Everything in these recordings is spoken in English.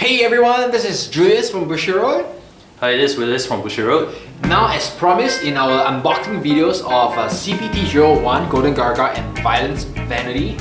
Hey everyone, this is Julius from Bushiroad. Hi, this is Willis from Bushiroad. Now, as promised in our unboxing videos of CPT-01, Golden Garga and Violence Vanity,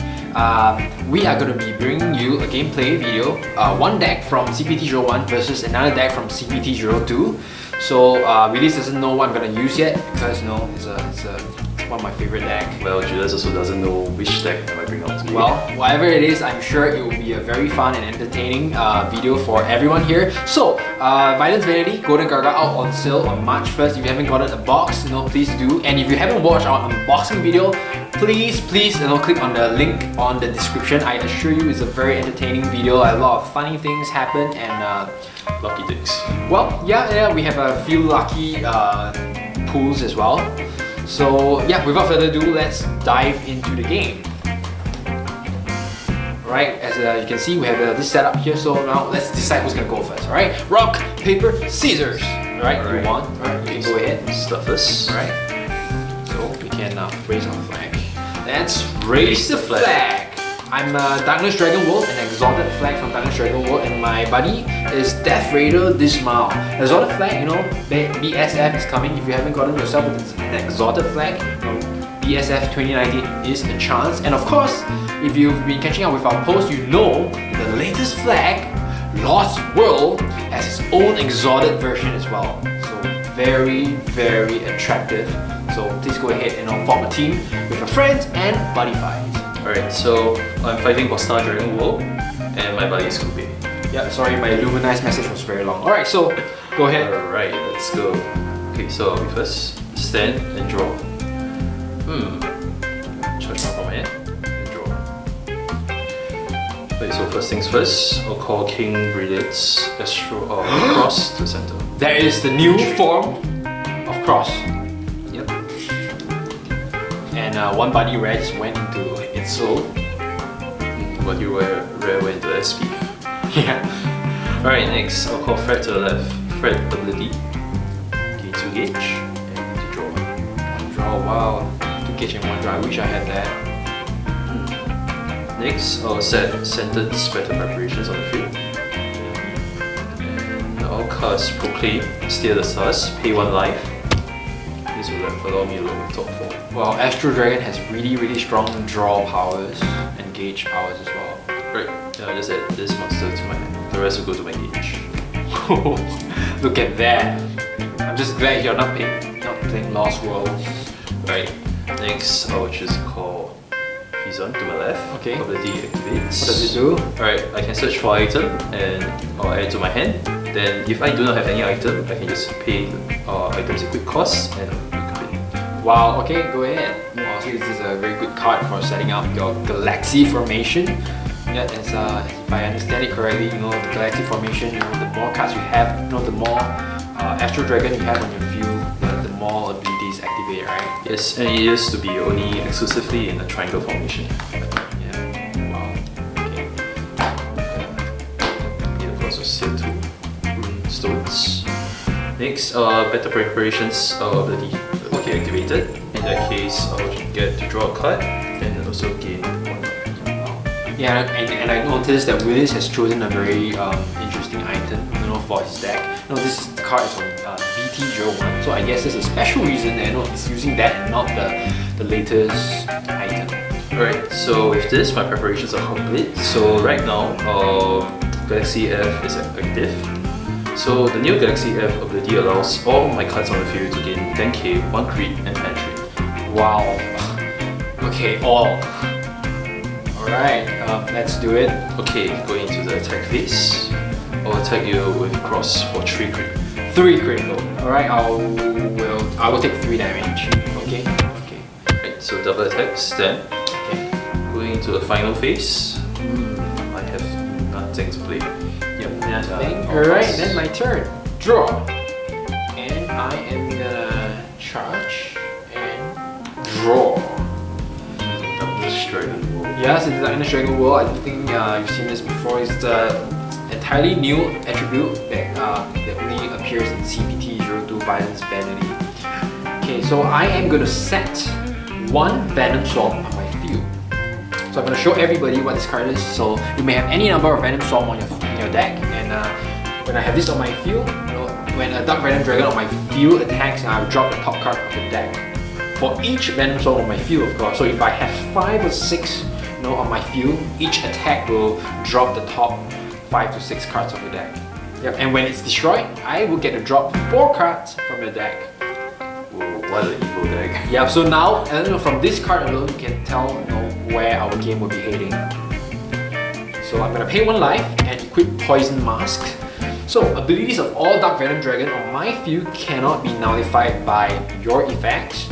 we are going to be bringing you a gameplay video, one deck from CPT-01 versus another deck from CPT-02. So Willis doesn't know what I'm going to use yet because it's one of my favorite deck. Well, Julius also doesn't know which deck I might bring out today. Well, whatever it is, I'm sure it will be a very fun and entertaining video for everyone here. So, Violence Vanity, Golden Garga out on sale on March 1st. If you haven't gotten a box, please do. And if you haven't watched our unboxing video, please click on the link on the description. I assure you it's a very entertaining video. A lot of funny things happen and lucky dicks. well, yeah, we have a few lucky pulls as well. So yeah, without further ado, let's dive into the game. Alright, as you can see, we have this setup here, so now let's decide who's gonna go first, alright? Rock, paper, scissors! Alright, you want? Alright, you can go ahead. Start first. Alright, so we can raise our flag. Let's raise the flag! I'm Darkness Dragon World, an exalted flag from Darkness Dragon World, and my buddy is Death Raider Dismal. Exalted flag, BSF is coming. If you haven't gotten yourself an exalted flag, BSF 2019 is a chance. And of course, if you've been catching up with our posts, you know the latest flag, Lost World, has its own exalted version as well. So very, very attractive. So please go ahead and form a team with your friends and buddy fight. Alright, so I'm fighting for Star Dragon World and my buddy is Kobe. Yeah, sorry, my Luminized message was very long. Alright, so go ahead. Alright, let's go. Okay, so we first stand and draw. Charge one from my hand and draw. Okay, so first things first, I'll call King Brilliance Cross to the center. There is the new form of Cross. Yep. And one buddy rare just went into its soul. But you were rare went to SP. Yeah. Alright, next I'll call Fred to the left. Fred ability. Okay, 2 gauge and to draw. Draw, wow. 2 gauge and 1 draw. I wish I had that. Next, I'll set centered splatter preparations on the field. And I'll cast Proclaim, Steer the Stars, pay 1 life. This will allow me to look top 4. Well, Astro Dragon has really strong draw powers and gauge powers as well. Right, I just add this monster to my hand. The rest will go to my gauge. Look at that. I'm just glad you're not playing Lost World. Right, next I'll just call Fizon to my left. Okay. Ability activates. What does it do? Alright, I can search for item and I'll add it to my hand. Then if I do not have any item, I can just pay items equip cost and equip it. Wow, okay, go ahead. Wow, so this is a very good card for setting up your Galaxy Formation. Yeah, as if I understand it correctly, the Galaxy Formation, the more cards you have, the more Astro Dragon you have on your field, the more abilities activate, right? Yes, and it used to be only exclusively in the triangle formation. Yeah, wow, okay. Yeah, of course, Seal 2 Rune Stones. Next, Better Preparations ability. Okay, activated. In that case, I'll get to draw a card and also gain 1 card. Yeah, and I noticed that Willis has chosen a very interesting item, for his deck. This card is from BT-01, so I guess there's a special reason that he's using that and not the latest item. Alright, so with this, my preparations are complete. So right now, Galaxy F is active. So the new Galaxy F ability allows all my cards on the field to gain 10k, 1 crit, and penetrate. Wow. Okay, all. Alright, let's do it. Okay, going into the attack phase. I'll attack you with Cross for 3 crit. 3 critical. Alright, I will take 3 damage. Okay. Right, so double attack, stand. Okay. Going into the final phase. I have nothing to play. Yep, nothing. Alright, then my turn. Draw. And I am gonna charge and draw. Darkness Dragon World. Yes, it's Darkness Dragon World. I don't think you've seen this before. It's the entirely new attribute that only appears in CPT-02 Violence Vanity. Okay, so I am going to set 1 Venom Swamp on my field. So I'm going to show everybody what this card is. So you may have any number of Venom Swarm in your deck, and when I have this on my field, when a Dark Venom Dragon on my field attacks, I will drop the top card of the deck. For each Venom Swarm on my field, of course. So if I have 5 or 6 on my field, each attack will drop the top 5 to 6 cards of the deck. Yep. And when it's destroyed, I will get to drop 4 cards from the deck. Whoa, what an evil deck. Yeah, so now, from this card alone, you can tell where our game will be heading. So I'm gonna pay 1 life and equip Poison Mask. So abilities of all Dark Venom Dragon on my field cannot be nullified by your effects.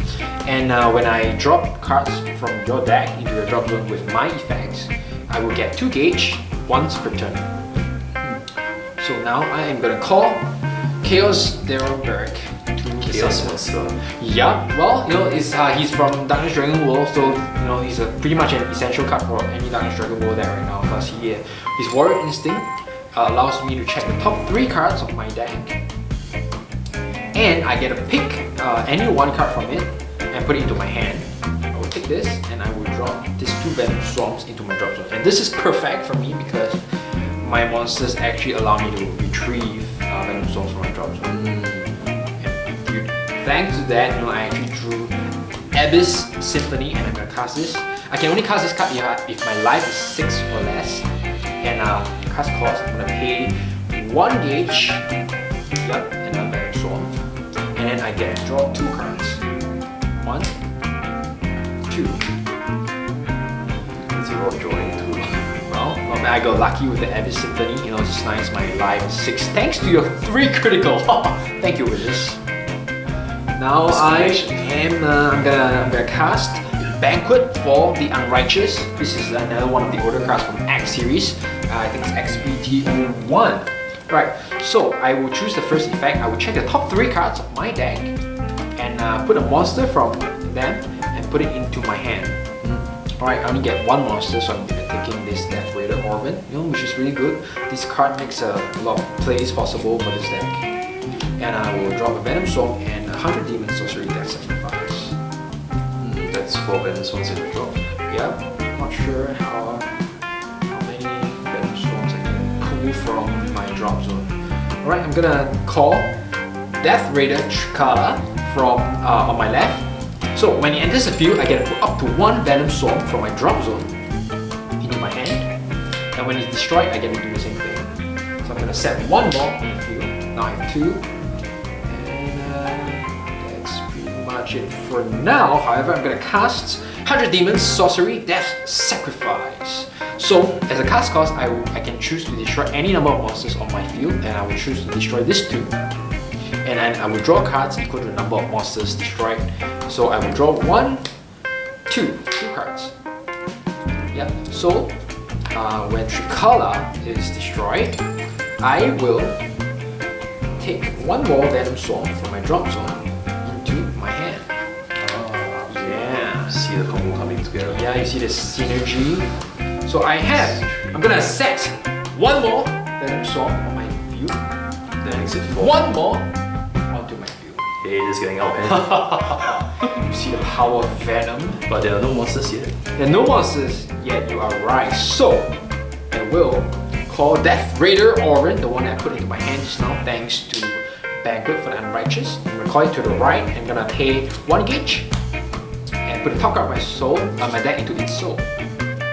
And when I drop cards from your deck into your drop zone with my effects, I will get 2 gauge once per turn. So now I am gonna call Chaos Darrowberg to Chaos Monster. Yeah, well, he's from Darkness Dragon World, so he's pretty much an essential card for any Darkness Dragon World there right now, because his Warrior Instinct allows me to check the top 3 cards of my deck, and I get to pick any 1 card from it and put it into my hand. I will take this and I will drop these 2 Venom Swarms into my drop zone, and this is perfect for me because my monsters actually allow me to retrieve Venom Swarms from my drop zone. Thanks to that, I actually drew Abyss Symphony, and I'm gonna cast this. I can only cast this card if my life is 6 or less. And cast cost, I'm gonna pay 1 gauge. Yep, and a Venom Swarm. And then I get to draw 2 cards. 1, 2. It's a lot of drawing too. Well, I got lucky with the Abyss Symphony. It's nice. My life is 6 thanks to your 3 critical. Thank you, Wizards. Now I'm gonna cast Banquet for the Unrighteous. This is another one of the older cards from X series. I think it's XBT01. Right, so I will choose the first effect. I will check the top 3 cards of my deck and put a monster from them and put it into my hand. Alright, I only get 1 monster, so I'm taking this Death Raider Orban, which is really good. This card makes a lot of plays possible for this deck. And I will drop a Venom Swarm and 100 Demon Sorcery Death Sacrifice. That's 4 Venom Swarms in the drop. Yep, not sure how many Venom Swarms I can pull from my drop zone. Alright, I'm gonna call Death Raider Trikala from on my left. So when it enters the field, I get to put up to 1 Venom Swarm from my drop zone into my hand. And when it's destroyed, I get to do the same thing. So I'm gonna set 1 more on the field. Now I have 2. It for now. However, I'm going to cast 100 Demons Sorcery Death Sacrifice. So as a cast cost, I can choose to destroy any number of monsters on my field, and I will choose to destroy this 2. And then I will draw cards equal to the number of monsters destroyed. So I will draw 1, 2 cards. Yeah. So when Trikala is destroyed, I will take 1 more Venom Swarm from my drop zone into my hand. See the combo coming together. Yeah, you see the synergy. So I'm gonna set 1 more Venom Swarm on my field. Then makes it 4. 1 more onto my field. Hey, just getting out, man. You see the power of Venom. But there are no monsters yet. There are no monsters yet, you are right. So I will call Death Raider Orban, the one that I put into my hand just now, thanks to Banquet for the Unrighteous. I'm gonna call it to the right. I'm gonna pay 1 gauge. Put the top card of my deck into its soul.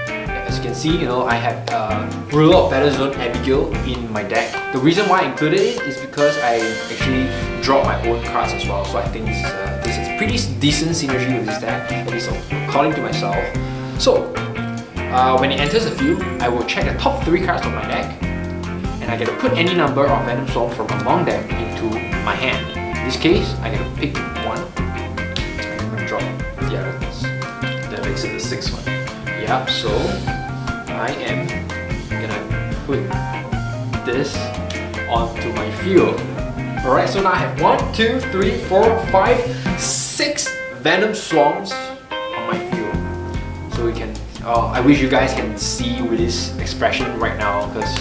As you can see, I have Ruler of Battle Zone Abigail in my deck. The reason why I included it is because I actually dropped my own cards as well. So I think this is pretty decent synergy with this deck, at least according to myself. So when it enters the field, I will check the top 3 cards of my deck, and I get to put any number of Venom Swarm from among them into my hand. In this case, I get to pick 1 and drop the others. That makes it the 6th one. Yep, so I am gonna put this onto my field. Alright, so now I have 1, 2, 3, 4, 5, 6 Venom Swarms on my field. So we can, I wish you guys can see with his expression right now, because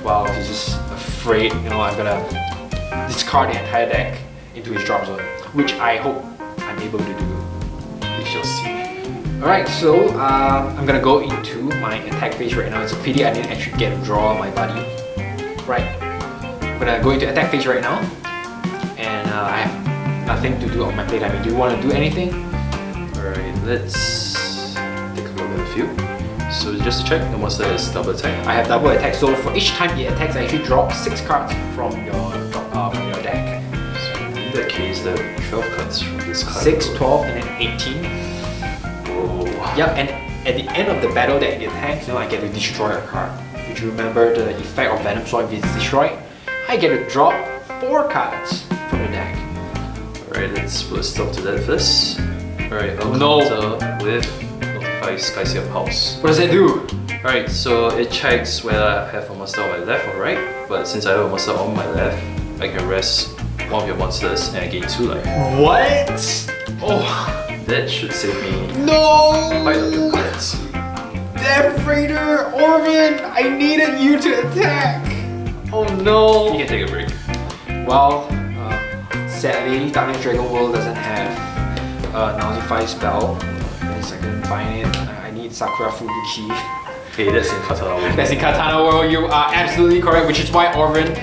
wow, he's just afraid, I'm gonna discard the entire deck into his drop zone, which I hope I'm able to do. We shall see. Alright, so I'm gonna go into my attack phase right now. It's a pity I didn't actually get to draw my buddy. Right, I'm gonna go into attack phase right now. And I have nothing to do on my plate. I mean, do you want to do anything? Alright, let's take a look at the field. So just to check, the monster has double attack. I have double attack, so for each time it attacks, I actually drop 6 cards from your deck. So in that case, there are 12 cards from this card. 6, 12, and then 18. Oh. Yep, and at the end of the battle that it attacks, I get to destroy a card. Would you remember the effect of Venom Sword if it's destroyed? I get to drop 4 cards from the deck. Alright, let's put a stop to that first. Alright, I'll No. counter with Notify Skyseer Pulse. What does that do? Alright, so it checks whether I have a monster on my left or right, but since I have a monster on my left, I can rest one of your monsters and I gain 2 life. What? Oh That should save me no! quite a bit of cards. Death Raider, Orvin, I needed you to attack. Oh no! You can take a break. Well, sadly, Darkness Dragon World doesn't have a Nullify spell. At least I couldn't find it. I need Sakura Fubuki. Okay, that's in Katana World. That's in Katana World. You are absolutely correct, which is why Orvin,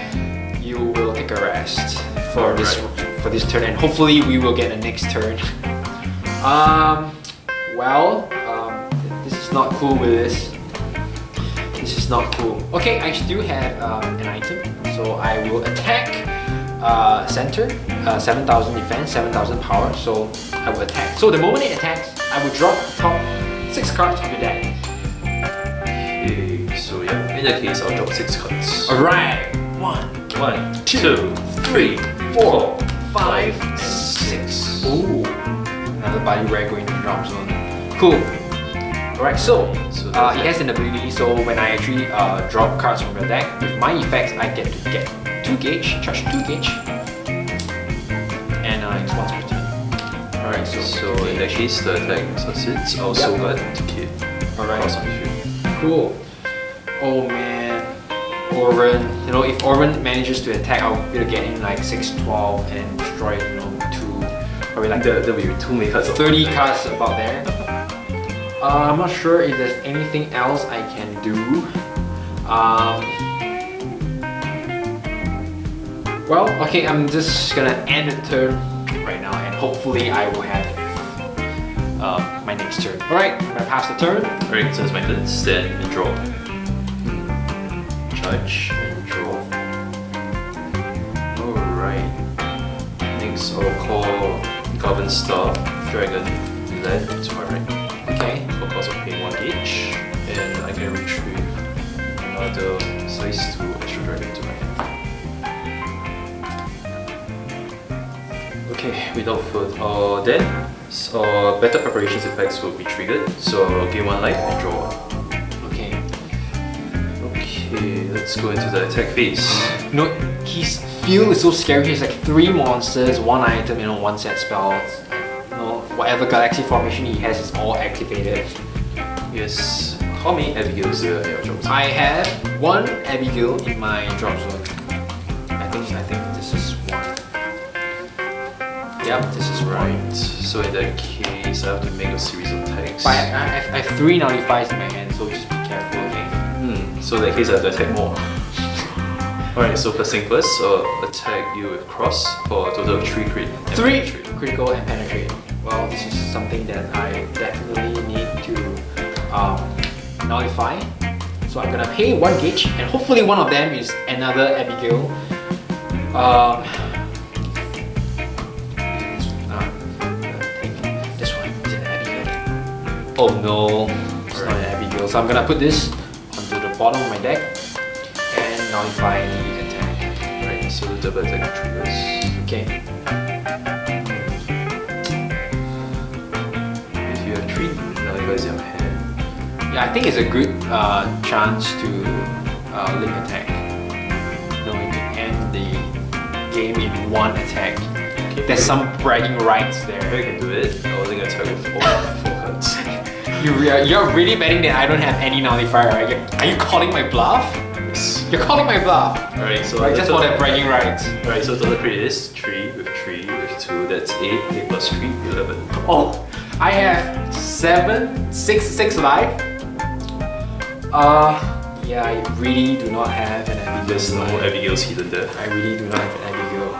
you will take a rest for this turn, and hopefully we will get a next turn. This is not cool with this. This is not cool. Okay, I still have an item, so I will attack center, 7,000 defense, 7,000 power, so I will attack. So the moment it attacks, I will drop top 6 cards of your deck. Okay, so yeah, in that case, I'll drop 6 cards. Alright, 1, 2, 3, 4, 5, 6. Ooh, another body rare going to the drop zone. Cool. Alright, so it has an ability, so when I actually drop cards from your deck, with my effects, I get to get 2 gauge, charge 2 gauge, and it's once per turn. Alright, So in that case, the attack succeeds. I'll also got to kill. Alright. Cross on the field. Cool. Oh man, Orvin. You know, if Orvin manages to attack, I'll be able to get in like 6, 12 and destroy, 2, probably like There'll be too many cards. 30 cards about there. I'm not sure if there's anything else I can do. Well, okay, I'm just gonna end the turn right now, and hopefully I will have my next turn. Alright, I'm gonna pass the turn. Alright, so it's my turn. Stand and draw. Charge and draw. Alright. Next, I'll call Goblin Star Dragon left to my right. Okay. For cost of paying 1 gauge, and I can retrieve another size 2 extra dragon to my hand. Okay, without further then, better preparations effects will be triggered, so I'll gain 1 life and draw. Okay. Okay, let's go into the attack phase. You know, his field is so scary. He has like 3 monsters, 1 item, 1 set spells. Whatever galaxy formation he has is all activated. Yes. How many Abigails do you have in your drop zone? I have 1 Abigail in my drop zone. I think this is 1. Yep, this is Right. So in that case, I have to make a series of attacks. But I have 3 nullifies in my hand, so just be careful, okay? So in that case, I have to attack more. Alright, so first thing first, attack you with cross for a total of 3 crit. 3 critical and penetrate. Well, this is something that I definitely need to nullify. So I'm gonna pay 1 gauge, and hopefully one of them is another Abigail. This one is an Abigail. Oh no, it's not an Abigail. So I'm gonna put this onto the bottom of my deck and nullify the attack. Right, so the double attack triggers. Okay. If you have 3 nullifiers in your hand, Yeah, I think it's a good chance to limp attack. You know, you can end the game in 1 attack. okay, There's some bragging rights I there. can do it. I was gonna attack with 4 cards. You're really betting that I don't have any nullifier, right? Are you calling my bluff? You're calling my bluff. Alright, so Right, just for that bragging rights. Alright, so total crit is 3 with 2, that's 8, 8 plus 3, 11. Oh, I have six life. Yeah, I really do not have an Abigail. There's no Abigail's hidden there. I really do not have an Abigail.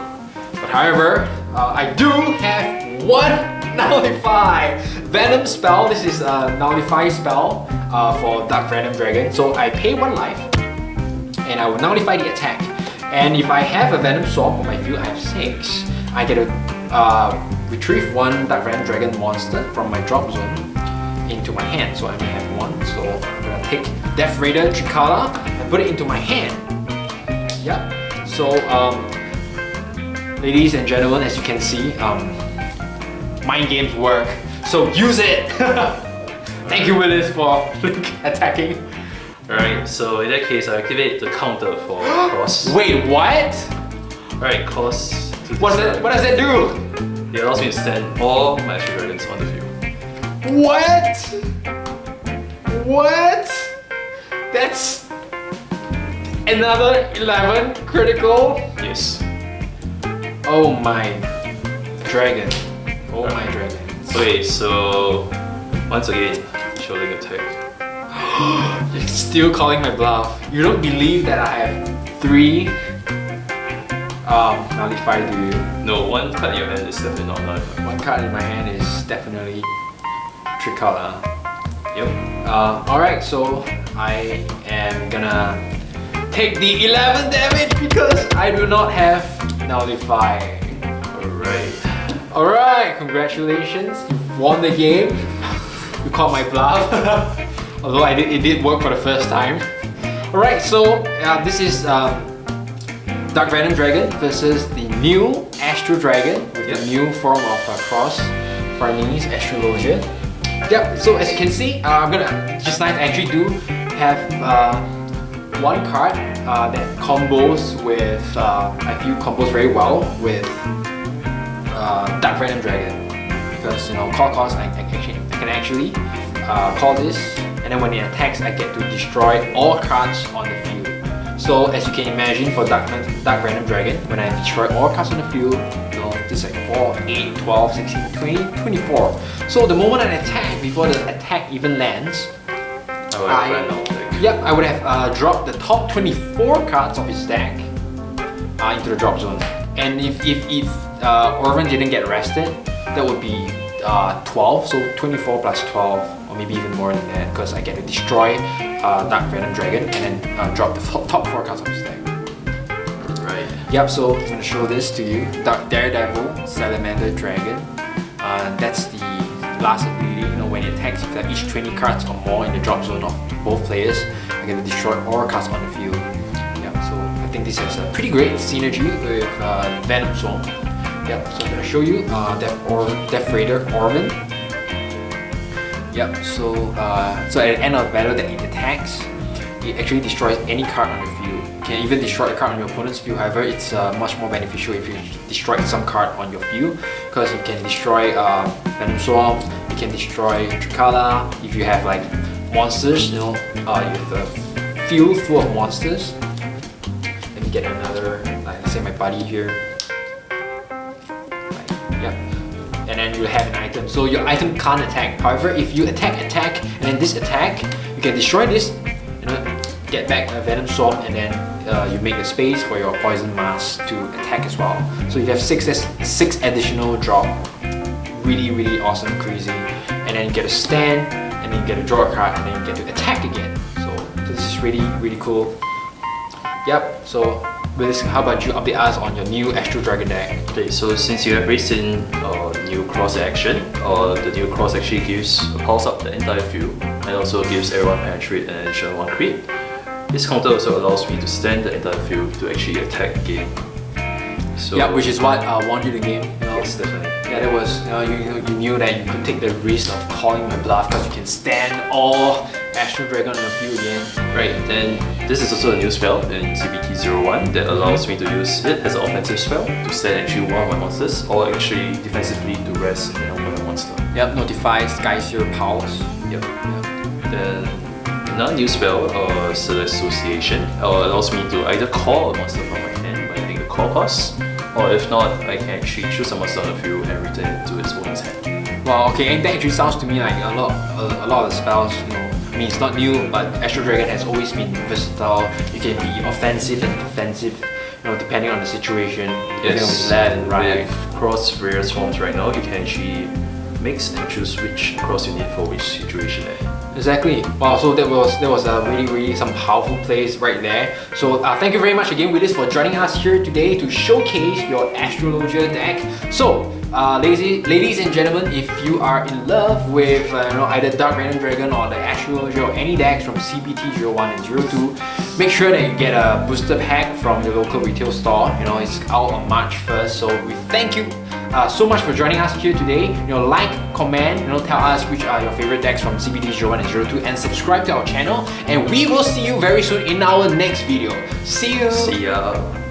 But however, I do have one Nullify Venom spell. This is a Nullify spell for Dark Venom Dragon. So I pay 1 life and I will nullify the attack. And if I have a Venom Sword on my field, I have 6. I get to retrieve 1 Dark Venom Dragon monster from my drop zone into my hand. So I only have 1. So I'm gonna take Death Raider Trikala and put it into my hand. Yep. So ladies and gentlemen, as you can see, mind games work. So use it. Thank you, Willis, for attacking. Alright, so in that case, I activate the counter for cross. Wait, what? Alright, cross. What does that do? It allows me to send all my Astral Dragons on the field. What? What? That's another 11 critical. Yes. Oh my dragon. Oh my dragon. Okay, so once again, shielding attack. You're still calling my bluff. You don't believe that I have 3 Nullify, do you? No, 1 card in your hand is definitely not Nullify. 1 card in my hand is definitely Trikala. Yep. Alright, so I am gonna take the 11 damage because I do not have Nullify. Alright. Alright, congratulations. You've won the game. You called my bluff. Although it did work for the first time. Alright, so this is Dark Venom Dragon versus the new Astral Dragon with the new form of Cross Farnese Astrologia. Yep, so as you can see, I'm gonna just nice actually do have 1 card that combos with, I feel combos very well with Dark Venom Dragon. Because, you know, call cost, I can actually call this, and then when it attacks, I get to destroy all cards on the field. So as you can imagine, for Dark Venom Dragon, when I destroy all cards on the field, you know, this is like 4, 8, 12, 16, 20, 24. So the moment I attack, before the attack even lands, I would have dropped the top 24 cards of his deck into the drop zone. And if Orvan didn't get rested, that would be 12, so 24 plus 12, or maybe even more than that, because I get to destroy Dark Venom Dragon and then drop the top 4 cards of his deck. Right. Yep, so I'm going to show this to you. Daredevil Salamander Dragon. That's the last ability. You know, when it attacks, if there each 20 cards or more in the drop zone of both players, I get to destroy all cards on the field. Yep, so I think this has a pretty great synergy with Venom Swarm. Yep, so I'm going to show you Death Raider Orvan. Yep, so at the end of the battle that it attacks, it actually destroys any card on the field. You can even destroy a card on your opponent's field. However, it's much more beneficial if you destroy some card on your field, because you can destroy Venom Swarm, you can destroy Trikala. If you have like monsters, you know, you have a field full of monsters. Let me get another, like let's say my buddy here. Yep. And then you have an item. So your item can't attack. However, if you attack, and then this attack, you can destroy this, you know, get back a Venom Swarm, and then you make a space for your Poison Mask to attack as well. So you have 6 additional drop. Really, really awesome, crazy. And then you get a stand, and then you get to draw a card, and then you get to attack again. So this is really, really cool. Yep, so Willis, how about you update us on your new Astral Dragon deck? Okay, so since you have raised in new cross action, the new cross actually gives a pulse up the entire field, and also gives everyone penetrate and additional 1 crit. This counter also allows me to stand the entire field to actually attack again. So yeah, which is what won you the game. You know? Yes, definitely. Yeah, that was, you knew that you could take the risk of calling my bluff because you can stand all Astral Dragon on the field again. Right, then this is also a new spell in CBT01 that allows me to use it as an offensive spell to stand actually one of my monsters, or actually defensively to rest an opponent monster. Yep, notify Sky's your powers. Yep. Then another new spell, Select Association, allows me to either call a monster from my hand by adding the call cost, or if not, I can actually choose a monster on the field and return it to its owner's hand. Well, okay, and that actually sounds to me like a lot of the spells, you know, I mean, it's not new, but Astral Dragon has always been versatile. You can be offensive and defensive, you know, depending on the situation. Yes, Left and right. with cross various forms right now, you can actually mix and choose which cross you need for which situation. Exactly. Wow, so that was a really some powerful plays right there. So thank you very much again, Willis, for joining us here today to showcase your Astrologia deck. So ladies and gentlemen, if you are in love with you know, either Dark Random Dragon or the Astrologia or any decks from CBT01 and 02, make sure that you get a booster pack from your local retail store. You know, it's out on March 1st. So we thank you so much for joining us here today. You know, like, comment, you know, tell us which are your favorite decks from CBT01 and 02, and subscribe to our channel. And we will see you very soon in our next video. See you. See ya.